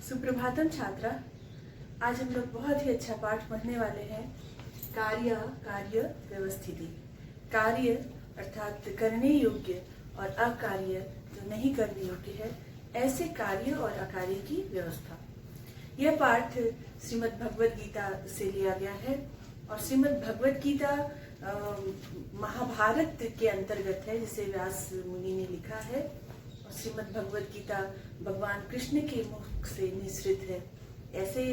सुप्रभातम छात्रा। आज हम लोग बहुत ही अच्छा पाठ पढ़ने वाले हैं। कार्य व्यवस्थिति। कार्य अर्थात करने योग्य और अकार्य जो नहीं करने योग्य है, ऐसे कार्य और अकार्य की व्यवस्था। यह पाठ श्रीमद् भगवद गीता से लिया गया है और श्रीमद् भगवद गीता महाभारत के अंतर्गत है, जिसे व्यास मुनि ने लिखा है। और श्रीमद् भगवद गीता भगवान कृष्ण के मुख से निसृत है। ऐसे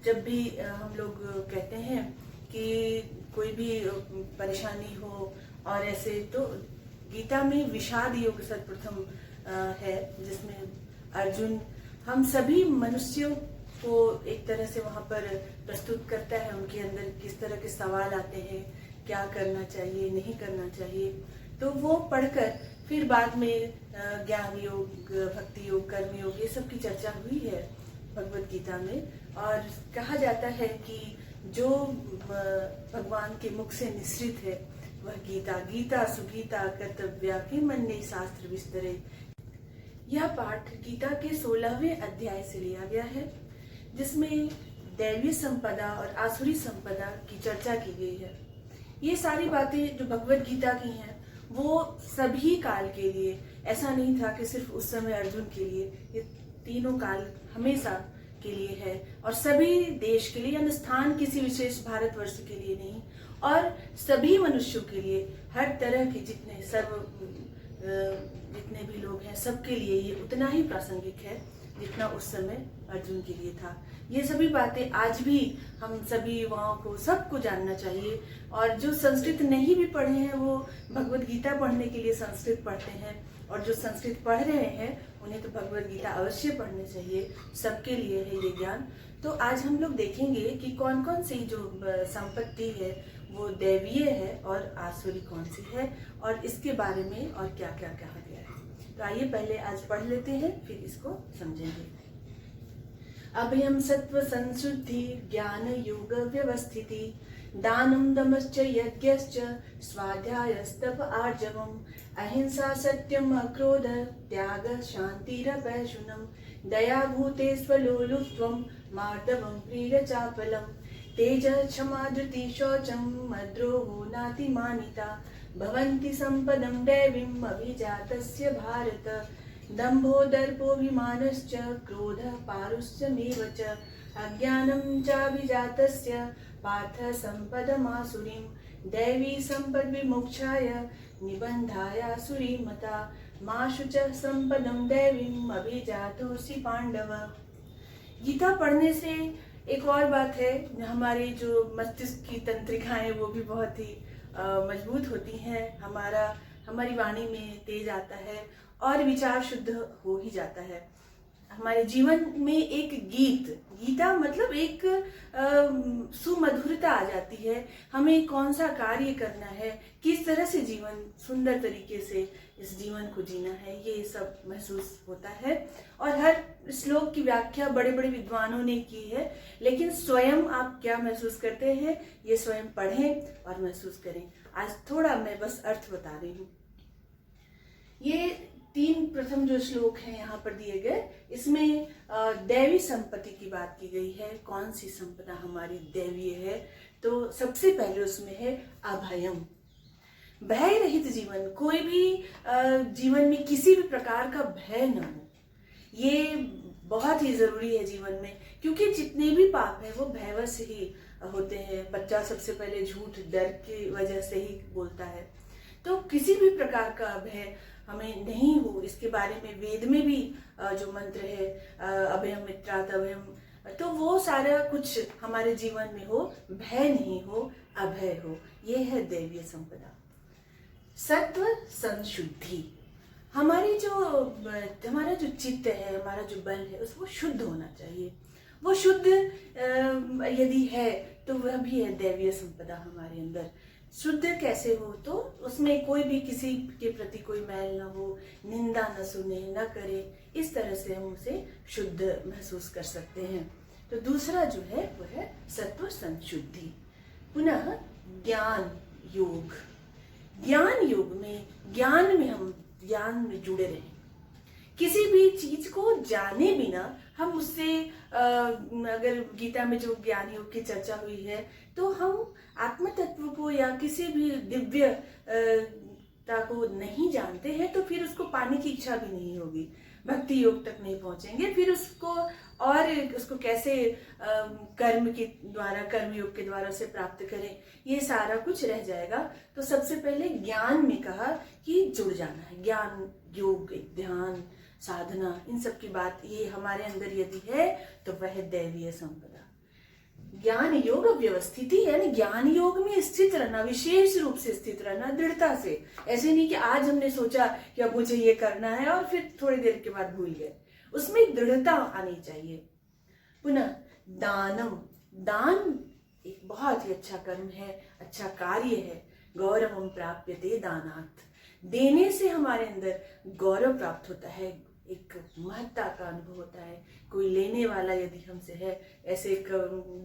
जब भी हम लोग कहते हैं कि कोई भी परेशानी हो और ऐसे, तो गीता में विषाद योग सर्वप्रथम है, जिसमें अर्जुन हम सभी मनुष्यों को एक तरह से वहां पर प्रस्तुत करता है। उनके अंदर किस तरह के सवाल आते हैं, क्या करना चाहिए, नहीं करना चाहिए। तो वो पढ़कर फिर बाद में ज्ञान योग, भक्ति योग, कर्म योग, ये सब की चर्चा हुई है भगवद गीता में। और कहा जाता है कि जो भगवान के मुख से निसृत है वह गीता सुगीता कर्तव्या के मन ने शास्त्र विस्तरे। यह पाठ गीता के 16वें अध्याय से लिया गया है, जिसमें दैवीय संपदा और आसुरी संपदा की चर्चा की गई है। ये सारी बातें जो भगवद गीता की हैं वो सभी काल के लिए, ऐसा नहीं था कि सिर्फ उस समय अर्जुन के लिए, ये तीनों काल हमेशा के लिए है और सभी देश के लिए, यानी स्थान किसी विशेष भारतवर्ष के लिए नहीं, और सभी मनुष्यों के लिए, हर तरह के जितने भी लोग हैं सबके लिए ये उतना ही प्रासंगिक है जितना उस समय अर्जुन के लिए था। ये सभी बातें आज भी हम सभी युवाओं को, सबको जानना चाहिए। और जो संस्कृत नहीं भी पढ़े हैं वो भगवद गीता पढ़ने के लिए संस्कृत पढ़ते हैं, और जो संस्कृत पढ़ रहे हैं उन्हें तो भगवद गीता अवश्य पढ़नी चाहिए। सबके लिए है ये ज्ञान। तो आज हम लोग देखेंगे कि कौन कौन सी जो संपत्ति है वो दैवीय है और आसुरी कौन सी है, और इसके बारे में और क्या क्या कहा गया है। तो आइए पहले आज पढ़ लेते हैं, फिर इसको समझेंगे। अभयम सत्व संशुद्धि ज्ञान योग व्यवस्थिति दानम दमश्च यज्ञश्च स्वाध्यायस्तप आर्जवम अहिंसा सत्यम अक्रोध त्याग शांतिरपैशुनम दया भूतेष्वलोलुप्त्वं मार्दवं प्रियचापलम तेज क्षमा धृति शौचम मद्रोहो नातिमानिता भवन्ति संपदं दैवीम् अभिजातस्य भारत दम्भो दर्पोऽभिमानश्च क्रोधः पारुष्यमेव च अज्ञानं चाभिजातस्य पार्थ संपदमासुरीं दैवी संपद विमोक्षाय निबन्धायासुरी मता माशु च संपदं दैवीम् अभिजातोऽसि पांडव। गीता पढ़ने से एक और बात है, हमारी जो मस्तिष्क की तंत्रिकाएं वो भी बहुत ही मजबूत होती हैं। हमारी वाणी में तेज आता है और विचार शुद्ध हो ही जाता है। हमारे जीवन में एक गीता मतलब एक सुमधुरता आ जाती है। हमें कौन सा कार्य करना है, किस तरह से जीवन सुंदर तरीके से इस जीवन को जीना है, ये सब महसूस होता है। और हर श्लोक की व्याख्या बड़े बड़े विद्वानों ने की है, लेकिन स्वयं आप क्या महसूस करते हैं ये स्वयं पढ़ें और महसूस करें। आज थोड़ा मैं बस अर्थ बता रही हूँ। ये 3 प्रथम जो श्लोक हैं यहाँ पर दिए गए, इसमें दैवी संपत्ति की बात की गई है। कौन सी संपदा हमारी दैवीय है? तो सबसे पहले उसमें है अभयम, भय रहित जीवन। कोई भी जीवन में किसी भी प्रकार का भय न हो, ये बहुत ही जरूरी है जीवन में, क्योंकि जितने भी पाप है वो भयवश ही होते हैं। बच्चा सबसे पहले झूठ डर की वजह से ही बोलता है। तो किसी भी प्रकार का भय हमें नहीं हो, इसके बारे में वेद में भी जो मंत्र है अभयम मित्रात् अभयम, तो वो सारा कुछ हमारे जीवन में हो, भय नहीं हो, अभय हो। ये है दैवीय संपदा। सत्व संशुद्धि, हमारा जो चित्त है, हमारा जो बल है, उसको शुद्ध होना चाहिए। वो शुद्ध यदि है तो वह भी है दैवीय संपदा हमारे अंदर। शुद्ध कैसे हो? तो उसमें कोई भी किसी के प्रति कोई मैल न हो, निंदा न सुने, न करे, इस तरह से हम उसे शुद्ध महसूस कर सकते हैं। तो दूसरा जो है वो है सत्व संशुद्धि। पुनः ज्ञान योग। ज्ञान योग में, ज्ञान में हम ज्ञान में जुड़े रहें। किसी भी चीज को जाने बिना हम उससे अगर गीता में जो ज्ञान योग की चर्चा हुई है, तो हम आत्म तत्व को या किसी भी दिव्य को नहीं जानते हैं, तो फिर उसको पाने की इच्छा भी नहीं होगी, भक्ति योग तक नहीं पहुंचेंगे, फिर उसको और उसको कैसे कर्म के द्वारा, कर्म योग के द्वारा उसे प्राप्त करें, ये सारा कुछ रह जाएगा। तो सबसे पहले ज्ञान में कहा कि जुड़ जाना है, ज्ञान योग, ध्यान, साधना, इन सब की बात ये हमारे अंदर यदि है तो वह दैवीय संपदा। ज्ञान योग व्यवस्थिति यानी ज्ञान योग में स्थित रहना, विशेष रूप से स्थित रहना, दृढ़ता से। ऐसे नहीं कि आज हमने सोचा कि अब मुझे ये करना है और फिर थोड़ी देर के बाद भूल गए, उसमें दृढ़ता आनी चाहिए। पुनः दानम, दान एक बहुत ही अच्छा कर्म है, अच्छा कार्य है। गौरवम प्राप्यते दानात्, देने से हमारे अंदर गौरव प्राप्त होता है, एक महत्ता का अनुभव होता है। कोई लेने वाला यदि हमसे है, ऐसे एक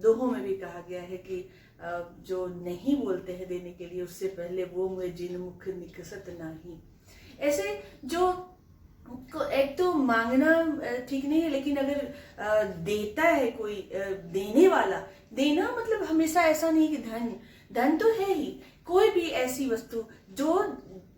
दोहों में भी कहा गया है कि जो नहीं बोलते हैं देने के लिए, उससे पहले वो मुझे जिन मुख निकसत नहीं। ऐसे जो एक तो मांगना ठीक नहीं है, लेकिन अगर देता है कोई, देने वाला, देना मतलब हमेशा ऐसा नहीं कि धन, धन तो है ही, कोई भी ऐसी वस्तु जो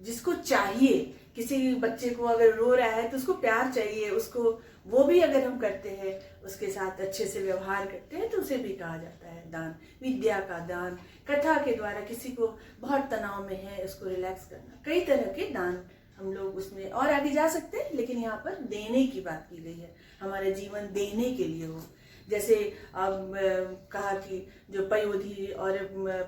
जिसको चाहिए, किसी बच्चे को अगर रो रहा है तो उसको प्यार चाहिए, उसको वो भी अगर हम करते हैं, उसके साथ अच्छे से व्यवहार करते हैं, तो उसे भी कहा जाता है दान। विद्या का दान, कथा के द्वारा किसी को बहुत तनाव में है उसको रिलैक्स करना, कई तरह के दान हम लोग उसमें और आगे जा सकते हैं, लेकिन यहाँ पर देने की बात की गई है, हमारा जीवन देने के लिए हो। जैसे अब कहा कि जो पयोधी और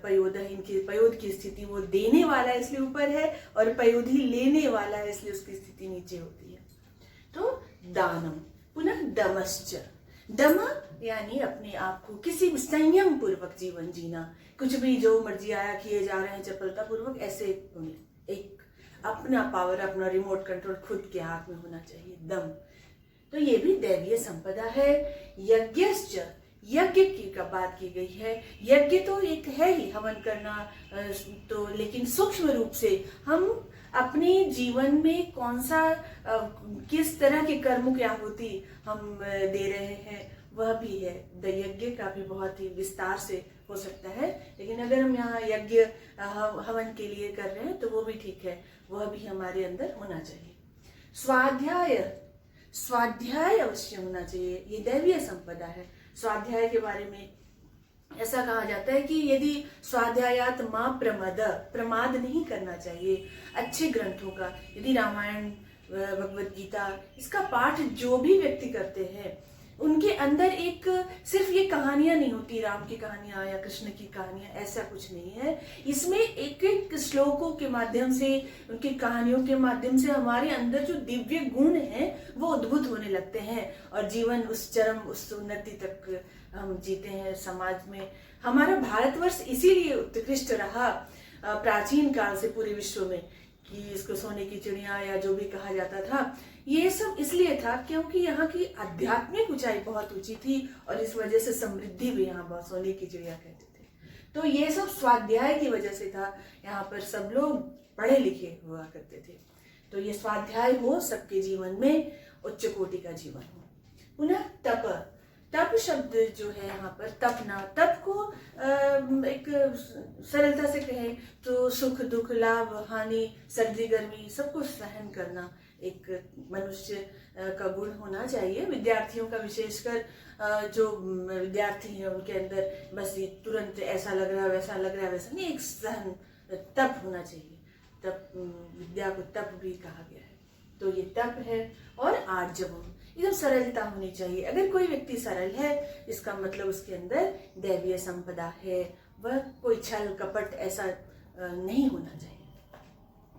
पयोदह, इनकी पयोद की स्थिति वो देने वाला है इसलिए ऊपर है, और पयोधी लेने वाला है इसलिए उसकी स्थिति नीचे होती है। तो दानम। पुनः दमश्च, दम यानी अपने आप को किसी संयम पूर्वक जीवन जीना, कुछ भी जो मर्जी आया किए जा रहे हैं चपलता पूर्वक, ऐसे एक अपना पावर, अपना रिमोट कंट्रोल खुद के हाथ में होना चाहिए, दम। तो ये भी दैवीय संपदा है। यज्ञश्च, यज्ञ की का बात की गई है। यज्ञ तो एक है ही, हवन करना, तो लेकिन सूक्ष्म रूप से हम अपने जीवन में कौन सा किस तरह के कर्मों की आहुति हम दे रहे हैं, वह भी है। यज्ञ का भी बहुत ही विस्तार से हो सकता है, लेकिन अगर हम यहाँ यज्ञ हवन के लिए कर रहे हैं तो वो भी ठीक है, वह भी हमारे अंदर होना चाहिए। स्वाध्याय, स्वाध्याय अवश्य होना चाहिए, ये दैवीय संपदा है। स्वाध्याय के बारे में ऐसा कहा जाता है कि यदि स्वाध्यायात मां प्रमद, प्रमाद नहीं करना चाहिए अच्छे ग्रंथों का। यदि रामायण, भगवत गीता, इसका पाठ जो भी व्यक्ति करते हैं, उनके अंदर एक सिर्फ ये कहानियां नहीं होती, राम की कहानियां या कृष्ण की कहानियां, ऐसा कुछ नहीं है। इसमें एक एक श्लोकों के माध्यम से, उनकी कहानियों के माध्यम से हमारे अंदर जो दिव्य गुण हैं वो उद्भूत होने लगते हैं, और जीवन उस चरम, उस उन्नति तक हम जीते हैं। समाज में हमारा भारतवर्ष इसीलिए उत्कृष्ट रहा प्राचीन काल से पूरे विश्व में, कि इसको सोने की चिड़िया या जो भी कहा जाता था, ये सब इसलिए था क्योंकि यहाँ की आध्यात्मिक ऊंचाई बहुत ऊंची थी, और इस वजह से समृद्धि भी यहाँ बहुत, सोने की चिड़िया कहते थे। तो ये सब स्वाध्याय की वजह से था, यहाँ पर सब लोग पढ़े लिखे हुआ करते थे। तो ये स्वाध्याय हो, सबके जीवन में उच्च कोटि का जीवन हो। पुनः तप, तप शब्द जो है यहाँ पर तपना, तप को एक सरलता से कहें तो सुख दुख, लाभ हानि, सर्दी गर्मी, सबको सहन करना एक मनुष्य का गुण होना चाहिए। विद्यार्थियों का विशेषकर जो विद्यार्थी हैं उनके अंदर बस ये तुरंत ऐसा लग रहा है, वैसा लग रहा है, वैसा नहीं, एक सहन, तप होना चाहिए। तप, विद्या को तप भी कहा गया है, तो ये तप है। और आर्जवम, एकदम सरलता होनी चाहिए। अगर कोई व्यक्ति सरल है, इसका मतलब उसके अंदर दैवीय संपदा है, वह कोई छल कपट ऐसा नहीं होना चाहिए।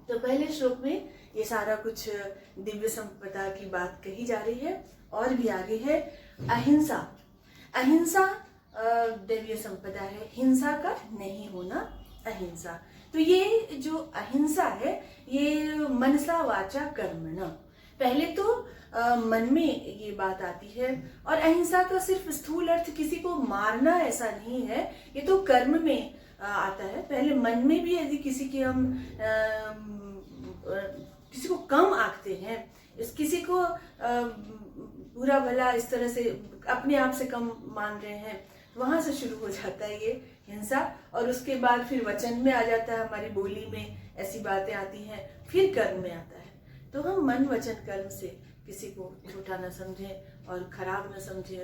तो पहले श्लोक में ये सारा कुछ दिव्य संपदा की बात कही जा रही है, और भी आगे है अहिंसा। अहिंसा दैवीय संपदा है, हिंसा का नहीं होना, अहिंसा। तो ये जो अहिंसा है, ये मनसा वाचा कर्मणा, पहले तो मन में ये बात आती है। और अहिंसा का सिर्फ स्थूल अर्थ किसी को मारना ऐसा नहीं है, ये तो कर्म में आता है। पहले मन में भी यदि किसी के हम किसी को कम आंकते हैं, किसी को बुरा भला इस तरह से अपने आप से कम मान रहे हैं, वहां से शुरू हो जाता है ये हिंसा। और उसके बाद फिर वचन में आ जाता है, हमारी बोली में ऐसी बातें आती हैं, फिर कर्म में आता है। तो हम मन वचन कर्म से किसी को छोटा न समझें और खराब न समझें,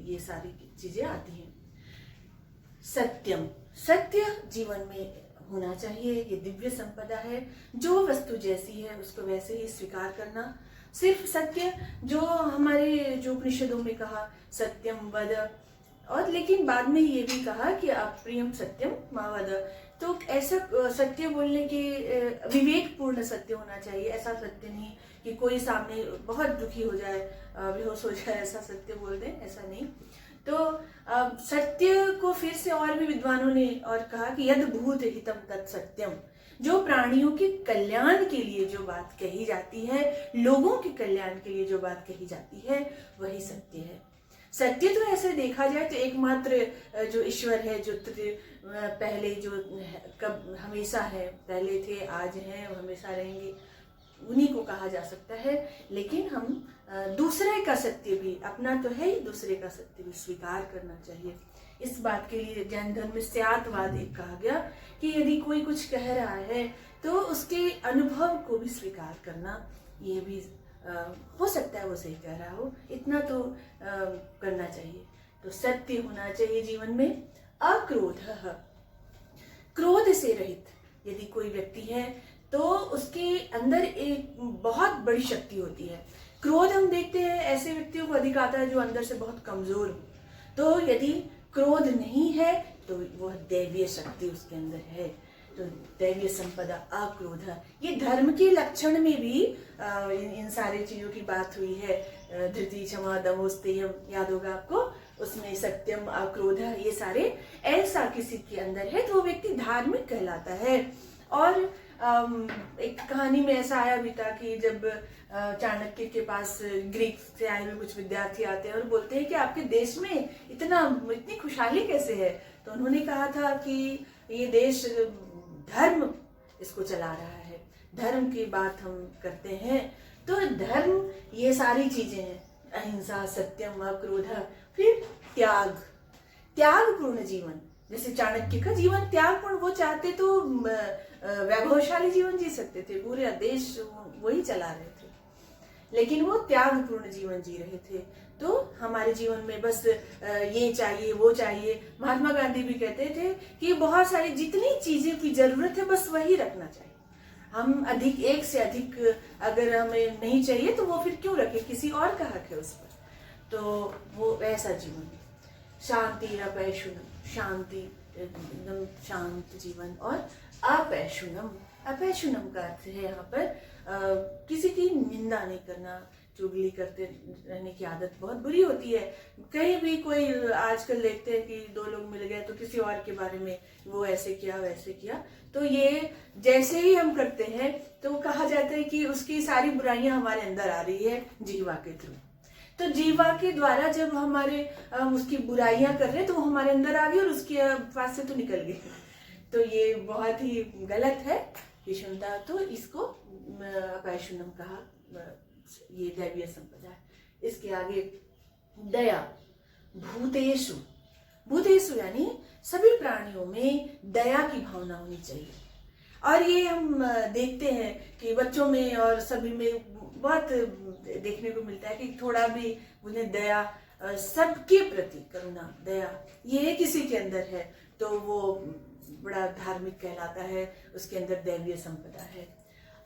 ये सारी चीजें आती हैं। सत्यम, सत्य जीवन में होना चाहिए, ये दिव्य संपदा है। जो वस्तु जैसी है उसको वैसे ही स्वीकार करना, सिर्फ सत्य जो हमारे जो उपनिषदों में कहा सत्यम वद, और लेकिन बाद में ये भी कहा कि अप्रियम सत्यम मा वद। तो ऐसा सत्य बोलने के विवेकपूर्ण सत्य होना चाहिए, ऐसा सत्य नहीं कि कोई सामने बहुत दुखी हो जाए, बेहोश हो जाए, ऐसा सत्य बोल दें, ऐसा नहीं। तो सत्य को फिर से और भी विद्वानों ने और कहा कि यद भूत हितम तत् सत्यम, जो प्राणियों के कल्याण के लिए जो बात कही जाती है, लोगों के कल्याण के लिए जो बात कही जाती है, वही सत्य है। सत्य तो ऐसे देखा जाए तो एकमात्र जो ईश्वर है, जो पहले जो कब हमेशा है, पहले थे, आज हैं, हमेशा रहेंगे, उन्हीं को कहा जा सकता है। लेकिन हम दूसरे का सत्य भी, अपना तो है ही, दूसरे का सत्य भी स्वीकार करना चाहिए। इस बात के लिए जैन धर्म में स्यातवाद एक कहा गया कि यदि कोई कुछ कह रहा है तो उसके अनुभव को भी स्वीकार करना, ये भी हो सकता है वो सही कह रहा हो, इतना तो करना चाहिए। तो सत्य होना चाहिए जीवन में। अक्रोध, क्रोध से रहित यदि कोई व्यक्ति है तो उसके अंदर एक बहुत बड़ी शक्ति होती है। क्रोध हम देखते हैं ऐसे व्यक्तियों को अधिक आता है जो अंदर से बहुत कमजोर हो। तो यदि क्रोध नहीं है तो वह दैवीय शक्ति उसके अंदर है, तो दैवीय संपदा अक्रोध। ये धर्म के लक्षण में भी इन सारी चीजों की बात हुई है। धृति, क्षमा, दमोस्तेयम याद होगा आपको, उसमें सत्यम, अक्रोध, ये सारे ऐसा किसी के अंदर है तो वो व्यक्ति धार्मिक कहलाता है। और एक कहानी में ऐसा आया भी था कि जब चाणक्य के पास ग्रीक से आए हुए कुछ विद्यार्थी आते हैं और बोलते हैं कि आपके देश में इतनी खुशहाली कैसे है, तो उन्होंने कहा था कि ये देश धर्म इसको चला रहा है, धर्म की बात हम करते हैं। तो धर्म ये सारी चीजें हैं, अहिंसा, सत्यम, अक्रोध, फिर त्याग, त्यागपूर्ण जीवन। जैसे चाणक्य का जीवन त्यागपूर्ण, वो चाहते तो वैभवशाली जीवन जी सकते थे, पूरे देश वही चला रहे थे, लेकिन वो त्यागपूर्ण जीवन जी रहे थे। तो हमारे जीवन में बस ये चाहिए वो चाहिए। महात्मा गांधी भी कहते थे कि बहुत सारी जितनी चीजें की जरूरत है बस वही रखना चाहिए। हम अधिक, एक से अधिक अगर हमें नहीं चाहिए तो वो फिर क्यों रखे, किसी और का हक है उस पर। तो वो ऐसा जीवन। शांति अपैशुनम, शांति एकदम शांत जीवन। और अपैशुनम, अपैशुनम का अर्थ है यहाँ पर किसी की निंदा नहीं करना। चुगली करते रहने की आदत बहुत बुरी होती है। कहीं भी कोई आजकल देखते हैं कि दो लोग मिल गए तो किसी और के बारे में वो ऐसे किया वैसे किया, तो ये जैसे ही हम करते हैं तो कहा जाता है कि उसकी सारी बुराइयां हमारे अंदर आ रही है जीवा के थ्रू। तो जीवा के द्वारा जब हमारे उसकी बुराइयां कर रहे हैं तो वो हमारे अंदर आ गई और उसके पास से तो निकल गई। तो ये बहुत ही गलत है विषमता। तो इसको अपैशुनम कहा, ये दैवीय संपदा है। इसके आगे दया, भूतेषु, भूतेषु यानी सभी प्राणियों में दया की भावना होनी चाहिए। और ये हम देखते हैं कि बच्चों में और सभी में बहुत देखने को मिलता है कि थोड़ा भी उन्हें दया, सबके प्रति करुणा, दया, ये किसी के अंदर है तो वो बड़ा धार्मिक कहलाता है, उसके अंदर दैवीय संपदा है।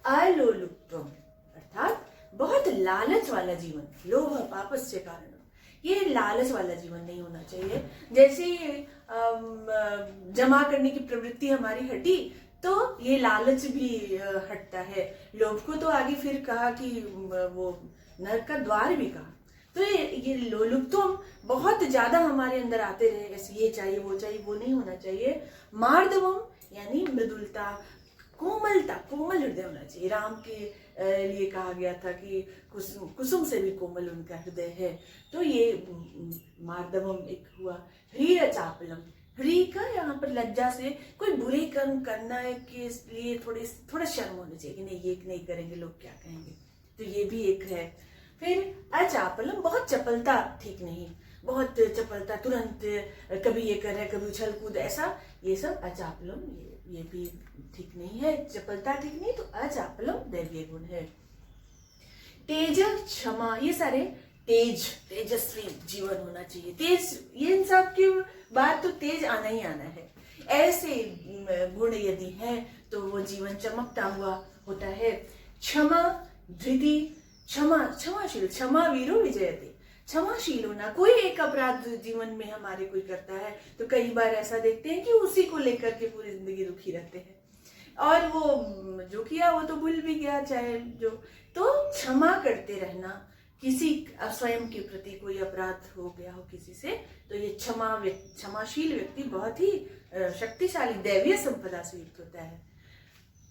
अलोलुप्त्वम अर्थात बहुत लालच वाला जीवन, लोभ पापस्य कारण, ये लालच वाला जीवन नहीं होना चाहिए। जैसे जमा करने की प्रवृत्ति हमारी हटी तो ये लालच भी हटता है। लोभ को तो आगे फिर कहा कि वो नरक का द्वार भी कहा। तो ये लोलुप्त्वम बहुत ज्यादा हमारे अंदर आते रहे, ऐसे ये चाहिए वो नहीं होना चाहिए। मार्दवम यानी मृदुलता, कोमलता, कोमल हृदय होना चाहिए। राम के लिए कहा गया था कि कुसुम से भी कोमल उनका हृदय है। तो ये मार्दवम एक हुआ। ह्रीर चापलम, ह्री का यहाँ पर लज्जा से कोई बुरे कर्म करना है कि इसलिए थोड़ा शर्म होनी चाहिए कि नहीं ये नहीं करेंगे लोग क्या कहेंगे, तो ये भी एक है। फिर अचापलम, बहुत चपलता ठीक नहीं, बहुत चपलता, तुरंत कभी ये कर रहे कभी उछल कूद ऐसा, ये सब अचापलम, ये भी ठीक नहीं है, चपलता ठीक नहीं, तो अचापलम दैवीय गुण है। तेज, क्षमा, ये सारे तेजस्वी जीवन होना चाहिए। तेज, ये इन सब की बात तो तेज आना ही आना है। ऐसे गुण यदि है तो वो जीवन चमकता हुआ होता है। क्षमा, धृति, क्षमाशील, क्षमा वीरो विजयते, क्षमाशील होना। कोई एक अपराध जीवन में हमारे कोई करता है तो कई बार ऐसा देखते हैं कि उसी को लेकर के पूरी जिंदगी दुखी रहते हैं, और वो जो किया वो तो भूल भी गया, चाहे जो, तो क्षमा करते रहना। किसी स्वयं के प्रति कोई अपराध हो गया हो किसी से, तो ये क्षमाशील व्यक्ति बहुत ही शक्तिशाली दैवीय संपदा से युक्त होता है।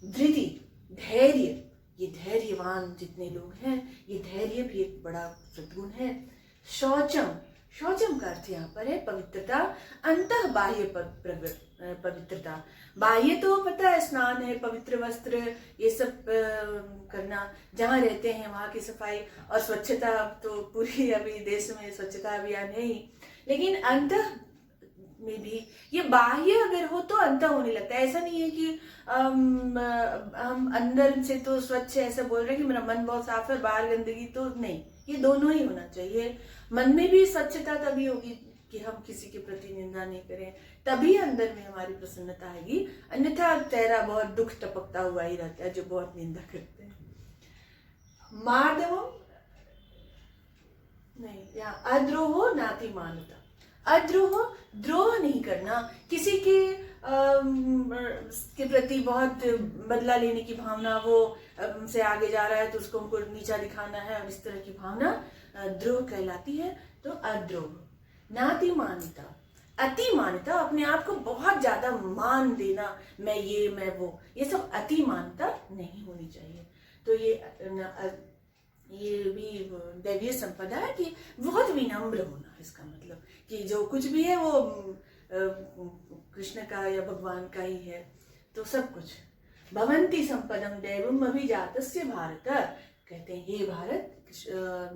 धृति, धैर्य, ये धैर्यवान जितने लोग हैं, ये धैर्य भी एक बड़ा सद्गुण है। शौचम, शौचम का अर्थ यहाँ पर है पवित्रता, अंतः बाह्य पवित्रता। बाह्य तो पता है स्नान है, पवित्र वस्त्र, ये सब करना, जहाँ रहते हैं वहाँ की सफाई और स्वच्छता, तो पूरी अभी देश में स्वच्छता अभियान है ही, लेकिन अंतः में भी ये बाह्य अगर हो तो अंत होने लगता है। ऐसा नहीं है कि हम अंदर से तो स्वच्छ है ऐसा बोल रहे हैं कि मेरा मन बहुत साफ है, बाहर गंदगी, तो नहीं, ये दोनों ही होना चाहिए। मन में भी स्वच्छता तभी होगी कि हम किसी के प्रति निंदा नहीं करें, तभी अंदर में हमारी प्रसन्नता आएगी, अन्यथा तेरा बहुत दुख टपकता हुआ ही रहता है जो बहुत निंदा करते हैं। मार्दवम नहीं, यहाँ अद्रोहो नाति मानता, अद्रोह, द्रोह नहीं करना, किसी के प्रति बहुत बदला लेने की भावना, वो से आगे जा रहा है तो उसको हमको नीचा दिखाना है, और इस तरह की भावना द्रोह कहलाती है। तो अद्रोह। नाति मान्यता, अति मान्यता, अपने आप को बहुत ज्यादा मान देना, मैं ये मैं वो, ये सब अति मान्यता नहीं होनी चाहिए। तो ये भी दैवीय संपदा है कि बहुत विनम्र होना, इसका मतलब कि जो कुछ भी है वो कृष्ण का या भगवान का ही है, तो सब कुछ। भवंती संपदम दैवम अभिजातस्य भारत, कहते हैं हे भारत,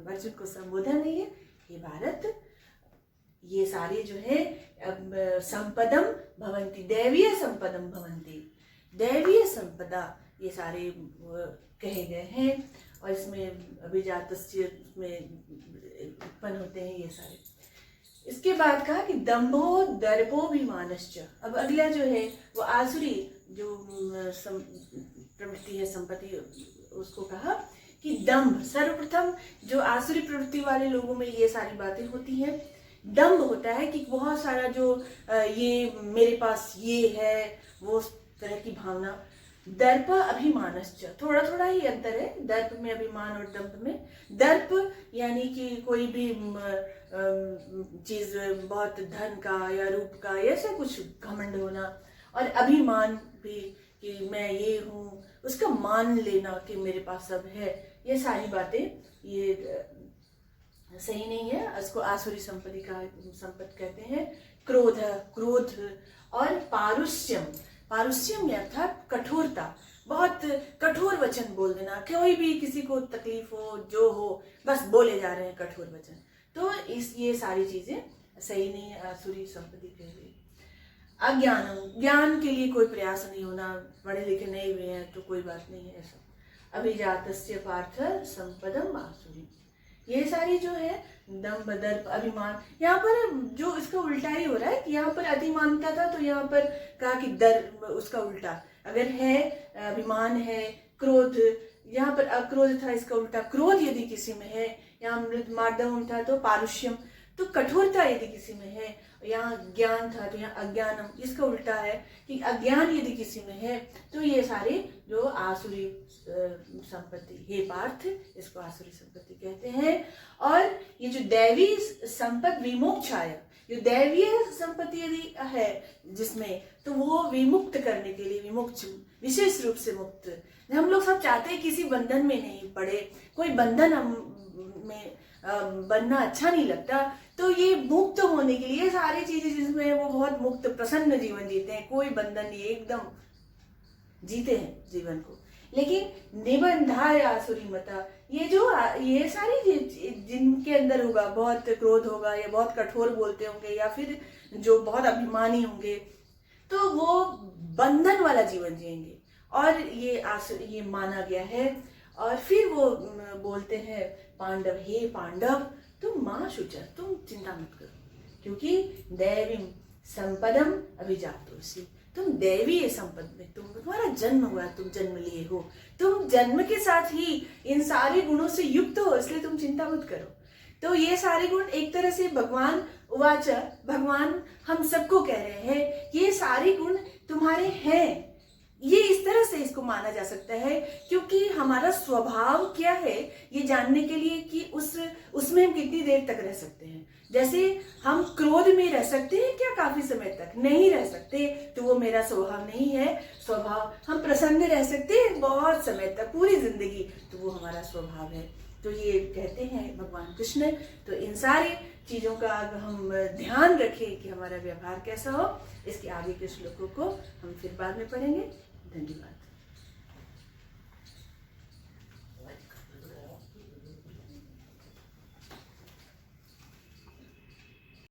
अर्जुन को संबोधन नहीं है, हे भारत, ये सारे जो है संपदम भवंती, दैवीय संपदम भवंती, दैवीय संपदा, ये सारे कहे गए हैं, और इसमें अभिजातस्य में उत्पन्न होते हैं ये सारे। इसके बाद कहा कि दंभो दर्पो भी मानश्च। अब अगला जो है वो आसुरी जो प्रवृत्ति है संपत्ति, उसको कहा कि दंभ, सर्वप्रथम जो आसुरी प्रवृत्ति वाले लोगों में ये सारी बातें होती हैं। दंभ होता है कि बहुत सारा जो ये मेरे पास ये है, वो तरह की भावना। दर्प अभिमानश्च, थोड़ा थोड़ा ही अंतर है दर्प में, अभिमान और दंभ में। दर्प यानी कि कोई भी चीज, बहुत धन का या रूप का ऐसा कुछ घमंड होना, और अभिमान भी कि मैं ये हूँ, उसका मान लेना कि मेरे पास सब है, ये सारी बातें ये सही नहीं है, इसको आसुरी संपत्ति कहते हैं। क्रोध, क्रोध, और पारुष्यम, पारुष्यम अर्थात कठोरता, बहुत कठोर वचन बोल देना, कोई भी किसी को तकलीफ हो जो हो बस बोले जा रहे हैं कठोर वचन, तो ये सारी चीजें सही नहीं है, आसुरी संपत्ति के लिए। अज्ञानम, ज्ञान के लिए कोई प्रयास नहीं होना, पढ़े लिखे नहीं हुए हैं तो कोई बात नहीं है ऐसा। अभिजातस्य पार्थ संपदम आसुरी, ये सारी जो है दंभ, दर्प, अभिमान, यहाँ पर जो इसका उल्टा ही हो रहा है कि यहाँ पर अतिमानता था तो यहाँ पर कहा कि दर्प, उसका उल्टा अगर है, अभिमान है, क्रोध, यहाँ पर अक्रोध था, इसका उल्टा क्रोध यदि किसी में है, यहाँ मृत मार्दवम था तो पारुष्यम, तो कठोरता यदि किसी में है, यहाँ ज्ञान था तो यहाँ अज्ञानम, इसका उल्टा है कि अज्ञान यदि किसी में है, तो ये सारे जो आसुरी संपत्ति, हे पार्थ, इसको आसुरी संपत्ति कहते हैं। और ये जो दैवी संपत्ति विमोक्षाय, जो दैवीय संपत्ति यदि है जिसमें, तो वो विमुक्त करने के लिए, विमुक्त विशेष रूप से मुक्त, हम लोग सब चाहते हैं किसी बंधन में नहीं पड़े, कोई बंधन में बनना अच्छा नहीं लगता, तो ये मुक्त होने के लिए सारी चीजें जिसमें वो बहुत मुक्त प्रसन्न जीवन जीते हैं, कोई बंधन नहीं, एकदम जीते हैं जीवन को। लेकिन निबंधाय आसुरी मता, ये सारी जिनके अंदर होगा, बहुत क्रोध होगा या बहुत कठोर बोलते होंगे या फिर जो बहुत अभिमानी होंगे, तो वो बंधन वाला जीवन जिएंगे। और ये माना गया है। और फिर वो बोलते हैं पांडव, हे पांडव तुम मां शुचर, तुम चिंता मत करो, क्योंकि दैवीम संपदम अभिजातोसी, तुम दैवीय संपद में तुम्हारा जन्म हुआ, तुम जन्म लिए हो, तुम जन्म के साथ ही इन सारे गुणों से युक्त हो, इसलिए तुम चिंता मत करो। तो ये सारे गुण एक तरह से भगवान उवाच, भगवान हम सबको कह रहे हैं ये सारे गुण तुम्हारे हैं। ये इस तरह से इसको माना जा सकता है, क्योंकि हमारा स्वभाव क्या है ये जानने के लिए कि उसमें हम कितनी देर तक रह सकते हैं। जैसे हम क्रोध में रह सकते हैं क्या काफी समय तक? नहीं रह सकते, तो वो मेरा स्वभाव नहीं है। स्वभाव हम प्रसन्न रह सकते हैं बहुत समय तक, पूरी जिंदगी, तो वो हमारा स्वभाव है। तो ये कहते हैं भगवान कृष्ण। तो इन सारी चीजों का हम ध्यान रखें कि हमारा व्यवहार कैसा हो। इसके आगे के श्लोकों को हम फिर बाद में पढ़ेंगे। धन्यवाद।